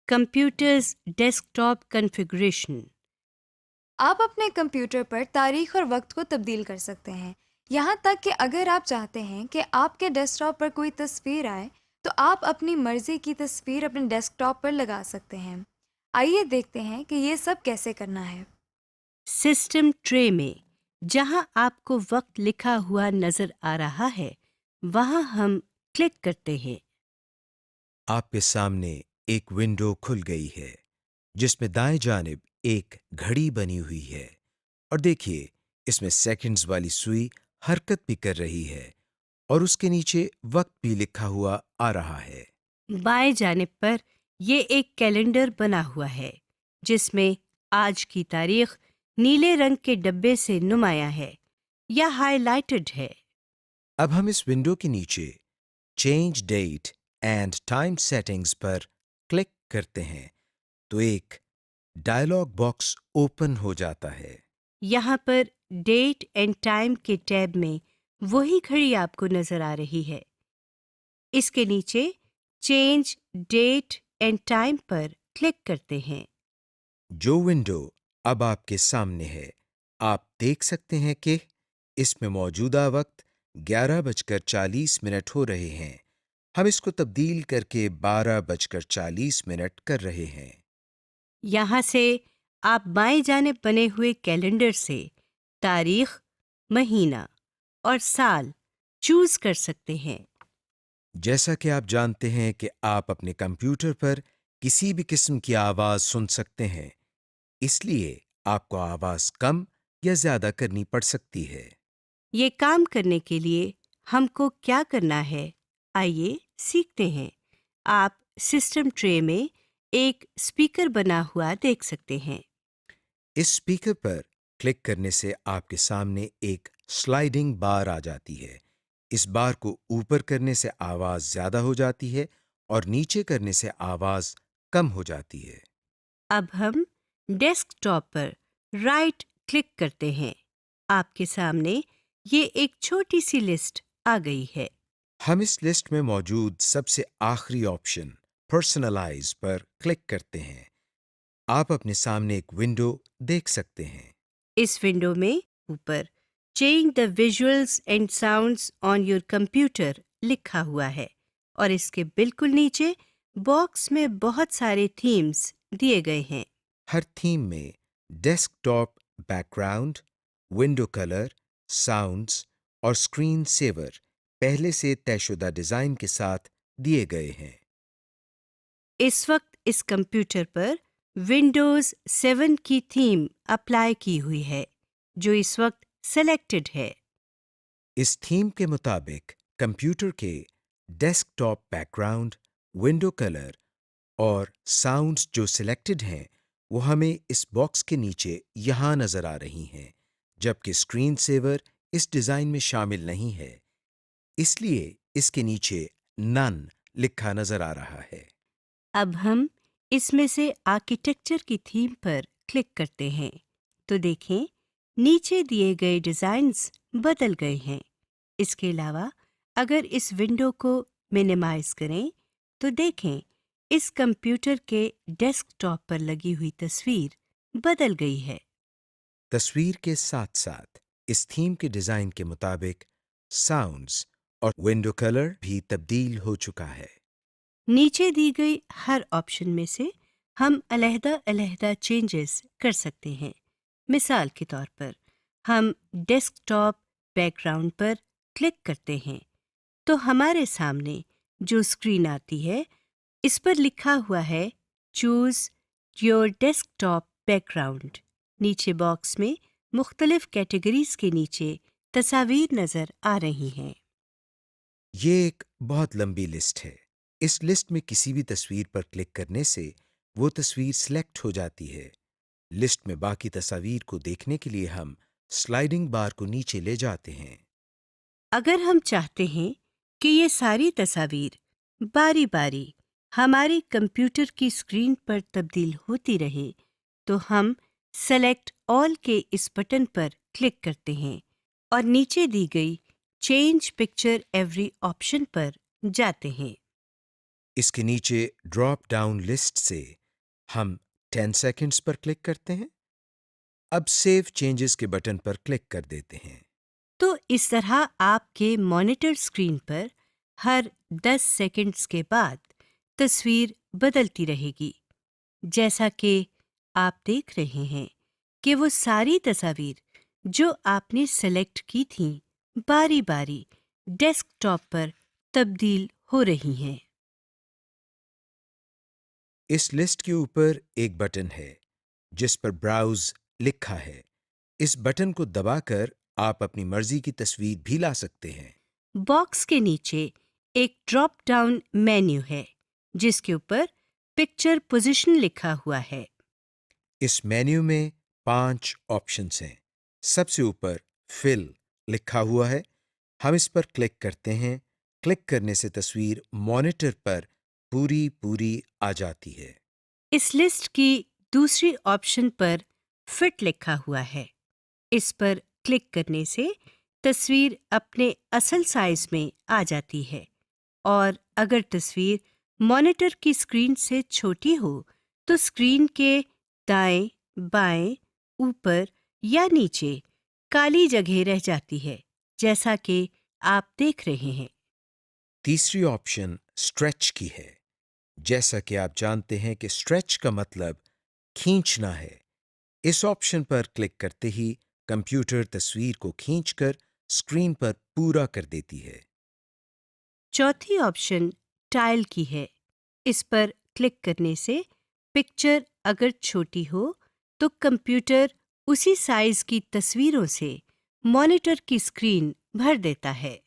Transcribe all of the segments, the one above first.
Computers desktop configuration. आप अपने computer पर तारीख और वक्त को तब्दील कर सकते हैं। यहाँ तक कि अगर आप चाहते हैं कि आपके डेस्कटॉप पर कोई तस्वीर आए, तो आप अपनी मर्जी की तस्वीर अपने डेस्कटॉप पर लगा सकते हैं। आइए देखते हैं कि ये सब कैसे करना है। सिस्टम ट्रे में जहां आपको वक्त लिखा हुआ नजर आ रहा है, वहां हम क्लिक करते हैं। आपके सामने एक विंडो खुल गई है जिसमें दाएं जानिब एक घड़ी बनी हुई है और देखिए इसमें सेकंड्स वाली सुई हरकत भी कर रही है और उसके नीचे वक्त भी लिखा हुआ आ रहा है। बाएं जानिब पर ये एक कैलेंडर बना हुआ है जिसमें आज की तारीख नीले रंग के डब्बे से नुमाया है या हाइलाइटेड है। अब हम इस विंडो के नीचे change date and time settings पर क्लिक करते हैं तो एक डायलॉग बॉक्स ओपन हो जाता है। यहाँ पर डेट एंड टाइम के टैब में वही घड़ी आपको नजर आ रही है। इसके नीचे चेंज डेट एंड टाइम पर क्लिक करते हैं। जो विंडो अब आपके सामने है, आप देख सकते हैं कि इसमें मौजूदा वक्त 11:40 हो रहे हैं। हम इसको तब्दील करके 12:40 कर रहे हैं। यहाँ से आप बाएं जाने बने हुए कैलेंडर से तारीख, महीना और साल चूज कर सकते हैं। जैसा कि आप जानते हैं कि आप अपने कंप्यूटर पर किसी भी किस्म की आवाज सुन सकते हैं, इसलिए आपको आवाज कम या ज्यादा करनी पड़ सकती है। ये काम करने के लिए हमको क्या करना है, आइए सीखते हैं। आप सिस्टम ट्रे में एक स्पीकर बना हुआ देख सकते हैं। इस स्पीकर पर क्लिक करने से आपके सामने एक स्लाइडिंग बार आ जाती है। इस बार को ऊपर करने से आवाज ज्यादा हो जाती है और नीचे करने से आवाज कम हो जाती है। अब हम डेस्कटॉप पर राइट क्लिक करते हैं। आपके सामने ये एक छोटी सी लिस्ट आ गई है। हम इस लिस्ट में मौजूद सबसे आखिरी ऑप्शन पर्सनलाइज पर क्लिक करते हैं। आप अपने सामने एक विंडो देख सकते हैं। इस विंडो में ऊपर change the visuals and sounds on your computer लिखा हुआ है और इसके बिल्कुल नीचे बॉक्स में बहुत सारे थीम्स दिए गए हैं। हर थीम में desktop background, window colour, sounds और स्क्रीन सेवर पहले से तयशुदा डिजाइन के साथ दिए गए हैं। इस वक्त इस कंप्यूटर पर विंडोज 7 की थीम अप्लाई की हुई है जो इस वक्त सेलेक्टेड है। इस थीम के मुताबिक कंप्यूटर के डेस्कटॉप बैकग्राउंड, विंडो कलर और साउंड्स जो सिलेक्टेड हैं वो हमें इस बॉक्स के नीचे यहाँ नजर आ रही हैं, जबकि स्क्रीन सेवर इस डिजाइन में शामिल नहीं है, इसलिए इसके नीचे नन लिखा नजर आ रहा है। अब हम इसमें से आर्किटेक्चर की थीम पर क्लिक करते हैं तो देखें नीचे दिए गए डिज़ाइंस बदल गए हैं। इसके अलावा अगर इस विंडो को मिनिमाइज करें तो देखें इस कंप्यूटर के डेस्कटॉप पर लगी हुई तस्वीर बदल गई है। तस्वीर के साथ साथ इस थीम के डिजाइन के मुताबिक साउंड्स और विंडो कलर भी तब्दील हो चुका है। नीचे दी गई हर ऑप्शन में से हम अलहदा-अलहदा चेंजेस कर सकते हैं। मिसाल के तौर पर हम डेस्कटॉप बैकग्राउंड पर क्लिक करते हैं तो हमारे सामने जो स्क्रीन आती है इस पर लिखा हुआ है चूज योर डेस्कटॉप बैकग्राउंड। नीचे बॉक्स में मुख्तलिफ कैटेगरीज के नीचे तस्वीर नजर आ रही हैं। ये एक बहुत लंबी लिस्ट है। इस लिस्ट में किसी भी तस्वीर पर क्लिक करने से वो तस्वीर सिलेक्ट हो जाती है। लिस्ट में बाकी तस्वीर को देखने के लिए हम स्लाइडिंग बार को नीचे ले जाते हैं। अगर हम चाहते हैं कि ये सारी तस्वीर बारी बारी हमारे कंप्यूटर की स्क्रीन पर तब्दील होती रहे तो हम सेलेक्ट ऑल के इस बटन पर क्लिक करते हैं और नीचे दी गई चेंज पिक्चर एवरी ऑप्शन पर जाते हैं। इसके नीचे ड्रॉप डाउन लिस्ट से हम 10 सेकंड्स पर क्लिक करते हैं। अब सेव चेंजेस के बटन पर क्लिक कर देते हैं। तो इस तरह आपके मॉनिटर स्क्रीन पर हर 10 सेकंड्स के बाद तस्वीर बदलती रहेगी। जैसा कि आप देख रहे हैं कि वो सारी तस्वीर जो आपने सेलेक्ट की थीं बारी बारी डेस्कटॉप पर तब्दील हो रही हैं। इस लिस्ट के ऊपर एक बटन है जिस पर ब्राउज लिखा है। इस बटन को दबाकर आप अपनी मर्जी की तस्वीर भी ला सकते हैं। बॉक्स के नीचे एक ड्रॉप डाउन मेन्यू है जिसके ऊपर पिक्चर पोजीशन लिखा हुआ है। इस मेन्यू में 5 ऑप्शंस हैं। सबसे ऊपर फिल लिखा हुआ है। हम इस पर क्लिक करते हैं। क्लिक करने से तस्वीर मॉनिटर पर पूरी पूरी आ जाती है। इस लिस्ट की दूसरी ऑप्शन पर फिट लिखा हुआ है। इस पर क्लिक करने से तस्वीर अपने असल साइज में आ जाती है और अगर तस्वीर मॉनिटर की स्क्रीन से छोटी हो तो स्क्रीन के दाएं, बाएं, ऊपर या नीचे काली जगह रह जाती है, जैसा कि आप देख रहे हैं। तीसरी ऑप्शन स्ट्रेच की है। जैसा कि आप जानते हैं कि स्ट्रेच का मतलब खींचना है। इस ऑप्शन पर क्लिक करते ही कंप्यूटर तस्वीर को खींचकर स्क्रीन पर पूरा कर देती है। चौथी ऑप्शन टाइल की है। इस पर क्लिक करने से पिक्चर अगर छोटी हो तो कंप्यूटर उसी साइज की तस्वीरों से मॉनिटर की स्क्रीन भर देता है।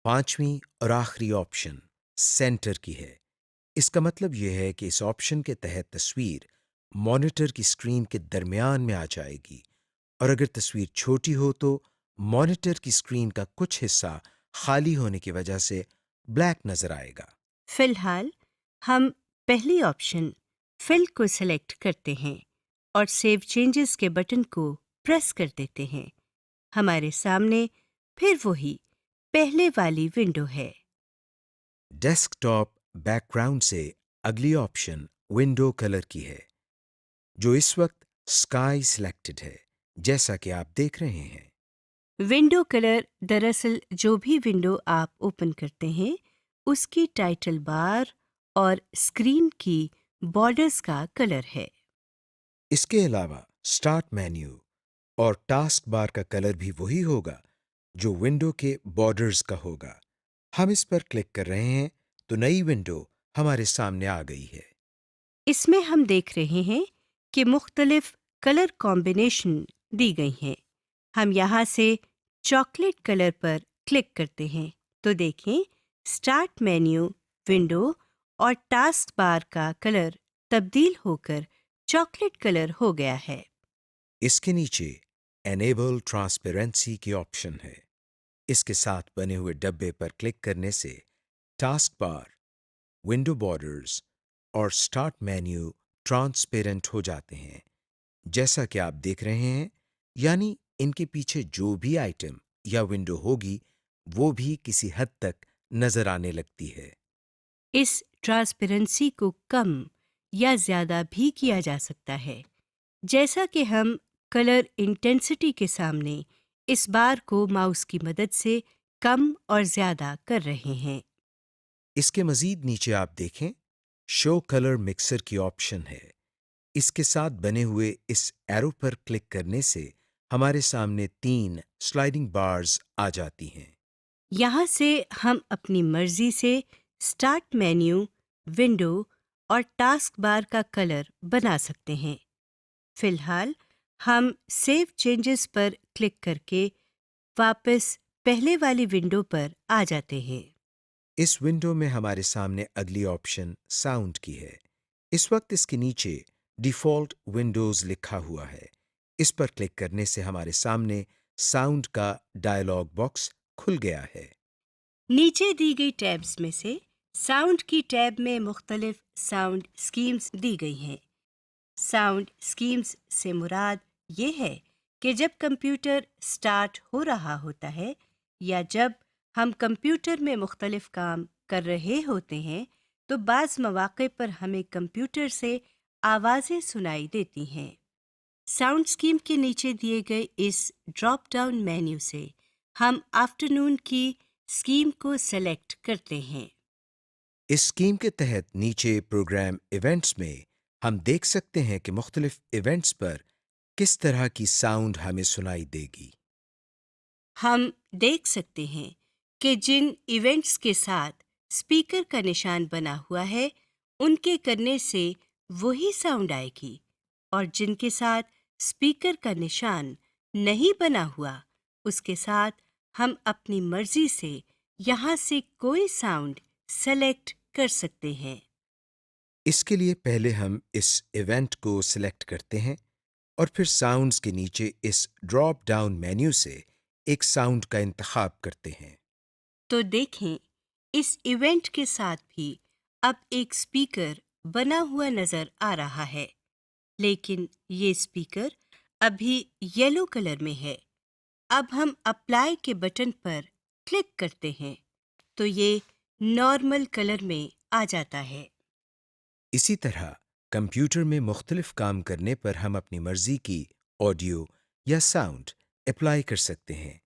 पांचवी और आखिरी ऑप्शन सेंटर की है। इसका मतलब यह है कि इस ऑप्शन के तहत तस्वीर मॉनिटर की स्क्रीन के दरमियान में आ जाएगी और अगर तस्वीर छोटी हो तो मॉनिटर की स्क्रीन का कुछ हिस्सा खाली होने की वजह से ब्लैक नजर आएगा। फिलहाल हम पहली ऑप्शन फिल को सिलेक्ट करते हैं और सेव चेंजेस के बटन को प्रेस कर देते हैं। हमारे सामने फिर वही पहले वाली विंडो है। डेस्कटॉप बैकग्राउंड से अगली ऑप्शन विंडो कलर की है, जो इस वक्त स्काई सिलेक्टेड है, जैसा कि आप देख रहे हैं। विंडो कलर दरअसल जो भी विंडो आप ओपन करते हैं उसकी टाइटल बार और स्क्रीन की बॉर्डर्स का कलर है। इसके अलावा स्टार्ट मेन्यू और टास्क बार का कलर भी वही होगा जो विंडो के बॉर्डर्स का होगा। हम इस पर क्लिक कर रहे हैं तो नई विंडो हमारे सामने आ गई है। इसमें हम देख रहे हैं कि मुख्तलिफ कलर कॉम्बिनेशन दी गई हैं। हम यहाँ से चॉकलेट कलर पर क्लिक करते हैं तो देखें स्टार्ट मेन्यू, विंडो और टास्क बार का कलर तब्दील होकर चॉकलेट कलर हो गया है। इसके नीचे एनेबल ट्रांसपेरेंसी की ऑप्शन है। इसके साथ बने हुए डब्बे पर क्लिक करने से टास्क बार, विंडो बॉर्डर्स और स्टार्ट मेन्यू ट्रांसपेरेंट हो जाते हैं, जैसा कि आप देख रहे हैं। यानी इनके पीछे जो भी आइटम या विंडो होगी वो भी किसी हद तक नजर आने लगती है। इस ट्रांसपेरेंसी को कम या ज़्यादा भी किया जा सकता है, जैसा कि हम कलर इंटेंसिटी के सामने इस बार को माउस की मदद से कम और ज़्यादा कर रहे हैं। इसके मजीद नीचे आप देखें शो कलर मिक्सर की ऑप्शन है। इसके साथ बने हुए इस एरो पर क्लिक करने से हमारे सामने 3 स्लाइडिंग बार्स आ जाती हैं। यहाँ से हम अपनी मर्जी से स्टार्ट मेन्यू, विंडो और टास्क बार का कलर बना सकते हैं। फिलहाल हम सेव चेंजेस पर क्लिक करके वापस पहले वाली विंडो पर आ जाते हैं। इस विंडो में हमारे सामने अगली ऑप्शन साउंड की है। इस वक्त इसके नीचे डिफॉल्ट विंडोज लिखा हुआ है। इस पर क्लिक करने से हमारे सामने साउंड का डायलॉग बॉक्स खुल गया है। नीचे दी गई टैब्स में से साउंड की टैब में मुख्तलिफ साउंड स्कीम्स दी गई हैं। साउंड स्कीम्स से मुराद ये है कि जब कंप्यूटर स्टार्ट हो रहा होता है या जब हम कंप्यूटर में मुख्तलिफ काम कर रहे होते हैं तो बाज़ मौक़े पर हमें कंप्यूटर से आवाज़ें सुनाई देती हैं। साउंड स्कीम के नीचे दिए गए इस ड्रॉप डाउन मेन्यू से हम आफ्टरनून की स्कीम को सेलेक्ट करते हैं। इस स्कीम के तहत नीचे प्रोग्राम इवेंट्स में हम देख सकते हैं कि मुख्तलिफ इवेंट्स पर किस तरह की साउंड हमें सुनाई देगी। हम देख सकते हैं कि जिन इवेंट्स के साथ स्पीकर का निशान बना हुआ है, उनके करने से वही साउंड आएगी, और जिनके साथ स्पीकर का निशान नहीं बना हुआ, उसके साथ हम अपनी मर्जी से यहाँ से कोई साउंड सेलेक्ट कर सकते हैं। इसके लिए पहले हम इस इवेंट को सिलेक्ट करते हैं और फिर साउंड्स के नीचे इस ड्रॉप डाउन मेन्यू से एक साउंड का इंतखाब करते हैं। तो देखें, इस इवेंट के साथ भी अब एक स्पीकर बना हुआ नजर आ रहा है, लेकिन ये स्पीकर अभी येलो कलर में है। अब हम अप्लाई के बटन पर क्लिक करते हैं तो ये नॉर्मल कलर में आ जाता है। इसी तरह कंप्यूटर में मुख्तलिफ काम करने पर हम अपनी मर्जी की ऑडियो या साउंड अप्लाई कर सकते हैं।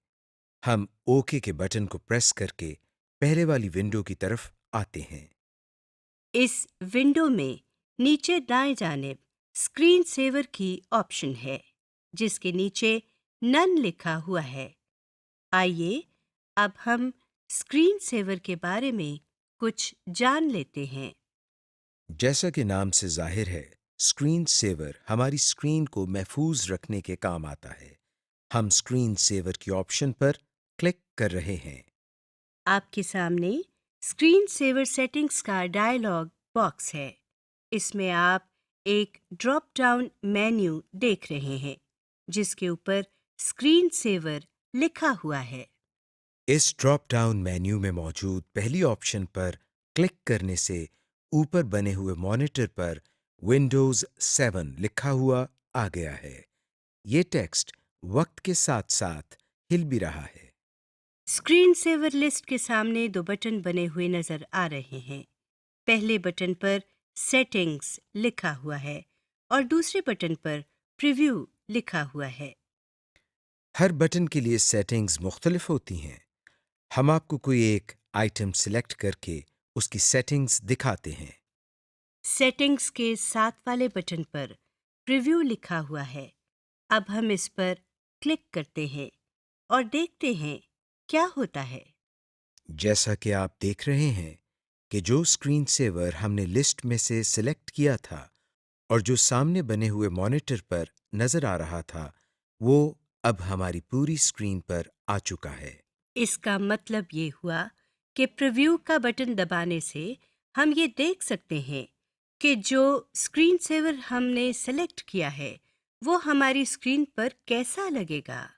हम ओके के बटन को प्रेस करके पहले वाली विंडो की तरफ आते हैं। इस विंडो में नीचे दाएं जानिब स्क्रीन सेवर की ऑप्शन है, जिसके नीचे नन लिखा हुआ है। आइए अब हम स्क्रीन सेवर के बारे में कुछ जान लेते हैं। जैसा कि नाम से जाहिर है, स्क्रीन सेवर हमारी स्क्रीन को महफूज रखने के काम आता है। हम स्क्रीन सेवर की ऑप्शन पर क्लिक कर रहे हैं। आपके सामने स्क्रीन सेवर सेटिंग्स का डायलॉग बॉक्स है। इसमें आप एक ड्रॉप डाउन मेन्यू देख रहे हैं, जिसके ऊपर स्क्रीन सेवर लिखा हुआ है। इस ड्रॉप डाउन मेन्यू में मौजूद पहली ऑप्शन पर क्लिक करने से ऊपर बने हुए मॉनिटर पर विंडोज 7 लिखा हुआ आ गया है। ये टेक्स्ट वक्त के साथ साथ हिल भी रहा है। स्क्रीन सेवर लिस्ट के सामने दो बटन बने हुए नजर आ रहे हैं। पहले बटन पर सेटिंग्स लिखा हुआ है और दूसरे बटन पर प्रीव्यू लिखा हुआ है। हर बटन के लिए सेटिंग्स मुख्तलिफ होती हैं। हम आपको कोई एक आइटम सिलेक्ट करके उसकी सेटिंग्स दिखाते हैं। सेटिंग्स के साथ वाले बटन पर प्रीव्यू लिखा हुआ है। अब हम इस पर क्लिक करते हैं और देखते हैं क्या होता है। जैसा कि आप देख रहे हैं कि जो स्क्रीन सेवर हमने लिस्ट में से सिलेक्ट किया था और जो सामने बने हुए मॉनिटर पर नजर आ रहा था, वो अब हमारी पूरी स्क्रीन पर आ चुका है। इसका मतलब ये हुआ कि प्रीव्यू का बटन दबाने से हम ये देख सकते हैं कि जो स्क्रीन सेवर हमने सेलेक्ट किया है, वो हमारी स्क्रीन पर कैसा लगेगा।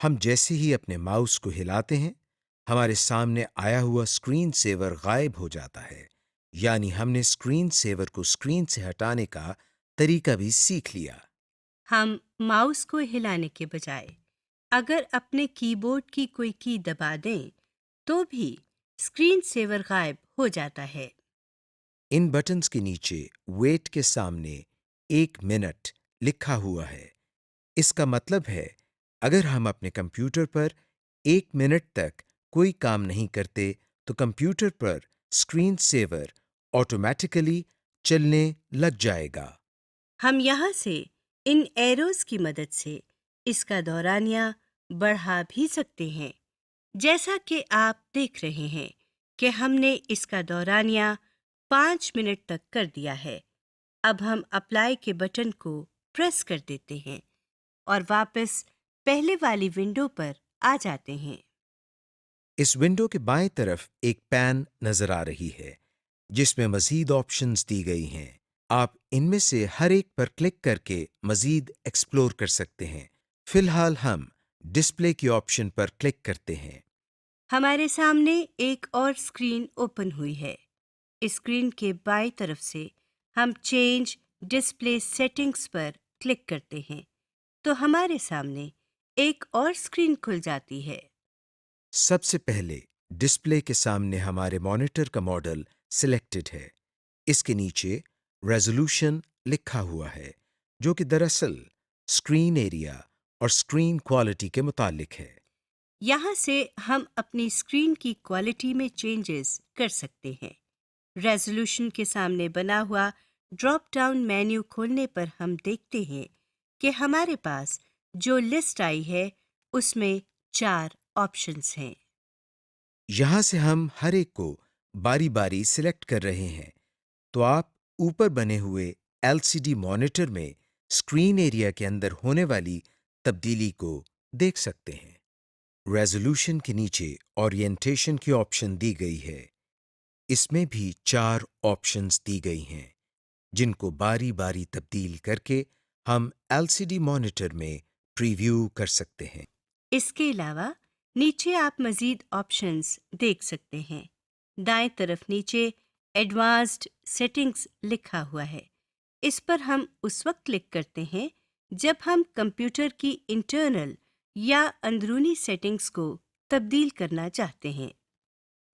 हम जैसे ही अपने माउस को हिलाते हैं, हमारे सामने आया हुआ स्क्रीन सेवर गायब हो जाता है। यानी हमने स्क्रीन सेवर को स्क्रीन से हटाने का तरीका भी सीख लिया। हम माउस को हिलाने के बजाय अगर अपने कीबोर्ड की कोई की दबा दें, तो भी स्क्रीन सेवर गायब हो जाता है। इन बटन्स के नीचे वेट के सामने 1 मिनट लिखा हुआ है। इसका मतलब है अगर हम अपने कंप्यूटर पर 1 मिनट तक कोई काम नहीं करते तो कंप्यूटर पर स्क्रीन सेवर ऑटोमेटिकली चलने लग जाएगा। हम यहाँ से इन एरोज की मदद से इसका दौरानिया बढ़ा भी सकते हैं। जैसा कि आप देख रहे हैं कि हमने इसका दौरानिया 5 मिनट तक कर दिया है। अब हम अप्लाई के बटन को प्रेस कर देते हैं और वापस पहले वाली विंडो पर आ जाते हैं। इस विंडो के बाएं तरफ एक पैन नजर आ रही है, जिसमें मजीद ऑप्शंस दी गई हैं। आप इनमें से हर एक पर क्लिक करके मजीद एक्सप्लोर कर सकते हैं। फिलहाल हम डिस्प्ले की ऑप्शन पर क्लिक करते हैं। हमारे सामने एक और स्क्रीन ओपन हुई है। इस स्क्रीन के बाईं तरफ से हम चेंज डिस्प्ले सेटिंग्स पर क्लिक करते हैं तो हमारे सामने एक और स्क्रीन खुल जाती है। सबसे पहले डिस्प्ले के सामने हमारे मॉनिटर का मॉडल सिलेक्टेड है। इसके नीचे रेजोल्यूशन लिखा हुआ है, जो कि दरअसल स्क्रीन एरिया और स्क्रीन क्वालिटी के मुतालिक है। यहाँ से हम अपनी स्क्रीन की क्वालिटी में चेंजेस कर सकते हैं। रेजोल्यूशन के सामने बना हुआ ड्रॉप डाउन मेन्यू खोलने पर हम देखते हैं कि हमारे पास जो लिस्ट आई है उसमें 4 ऑप्शंस हैं। यहाँ से हम हर एक को बारी बारी सिलेक्ट कर रहे हैं, तो आप ऊपर बने हुए एलसीडी मॉनिटर में स्क्रीन एरिया के अंदर होने वाली तब्दीली को देख सकते हैं। रेजोल्यूशन के नीचे ओरिएंटेशन की ऑप्शन दी गई है। इसमें भी 4 ऑप्शंस दी गई हैं, जिनको बारी बारी तब्दील करके हम एलसीडी मॉनिटर में प्रीव्यू कर सकते हैं। इसके अलावा नीचे आप मज़ीद ऑप्शंस देख सकते हैं। दाएं तरफ नीचे एडवांस्ड सेटिंग्स लिखा हुआ है। इस पर हम उस वक्त क्लिक करते हैं जब हम कंप्यूटर की इंटरनल या अंदरूनी सेटिंग्स को तब्दील करना चाहते हैं।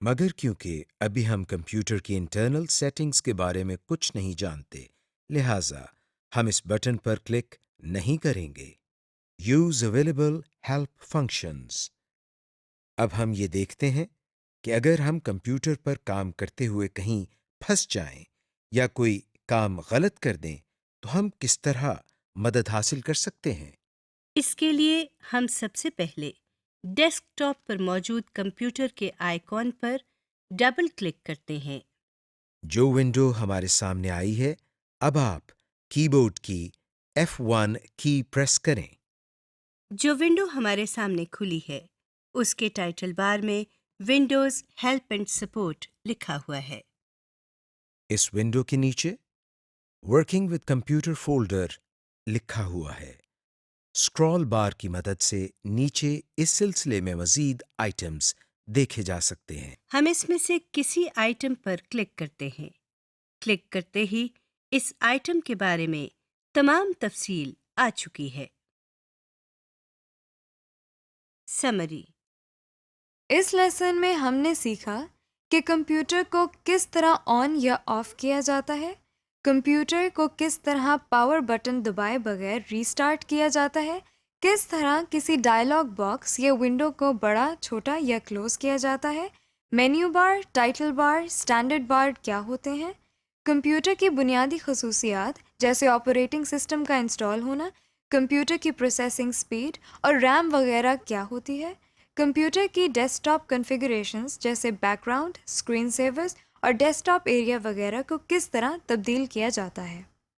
मगर क्योंकि अभी हम कंप्यूटर की इंटरनल सेटिंग्स के बारे में कुछ नहीं जानते, लिहाजा हम इस बटन पर क्लिक नहीं करेंगे। Use available help functions. अब हम ये देखते हैं कि अगर हम कंप्यूटर पर काम करते हुए कहीं फंस जाएं या कोई काम गलत कर दें, तो हम किस तरह मदद हासिल कर सकते हैं। इसके लिए हम सबसे पहले डेस्कटॉप पर मौजूद कंप्यूटर के आइकॉन पर डबल क्लिक करते हैं। जो विंडो हमारे सामने आई है, अब आप कीबोर्ड की F1 की प्रेस करें। जो विंडो हमारे सामने खुली है उसके टाइटल बार में विंडोज हेल्प एंड सपोर्ट लिखा हुआ है। इस विंडो के नीचे वर्किंग विद कंप्यूटर फोल्डर लिखा हुआ है। स्क्रॉल बार की मदद से नीचे इस सिलसिले में मजीद आइटम्स देखे जा सकते हैं। हम इसमें से किसी आइटम पर क्लिक करते हैं। क्लिक करते ही इस आइटम के बारे में तमाम तफसील आ चुकी है। समरी। इस लेसन में हमने सीखा कि कंप्यूटर को किस तरह ऑन या ऑफ किया जाता है, कंप्यूटर को किस तरह पावर बटन दबाए बगैर रीस्टार्ट किया जाता है, किस तरह किसी डायलॉग बॉक्स या विंडो को बड़ा, छोटा या क्लोज किया जाता है, menu bar, title bar, standard bar क्या होते हैं, कंप्यूटर की बुनियादी खसूसियात जैसे ऑपरेटिंग सिस्टम का इंस्टॉल होना, कंप्यूटर की प्रोसेसिंग स्पीड और रैम वगैरह क्या होती है, कंप्यूटर की डेस्कटॉप कॉन्फ़िगरेशंस जैसे बैकग्राउंड, स्क्रीन सेवर्स और डेस्कटॉप एरिया वगैरह को किस तरह तब्दील किया जाता है।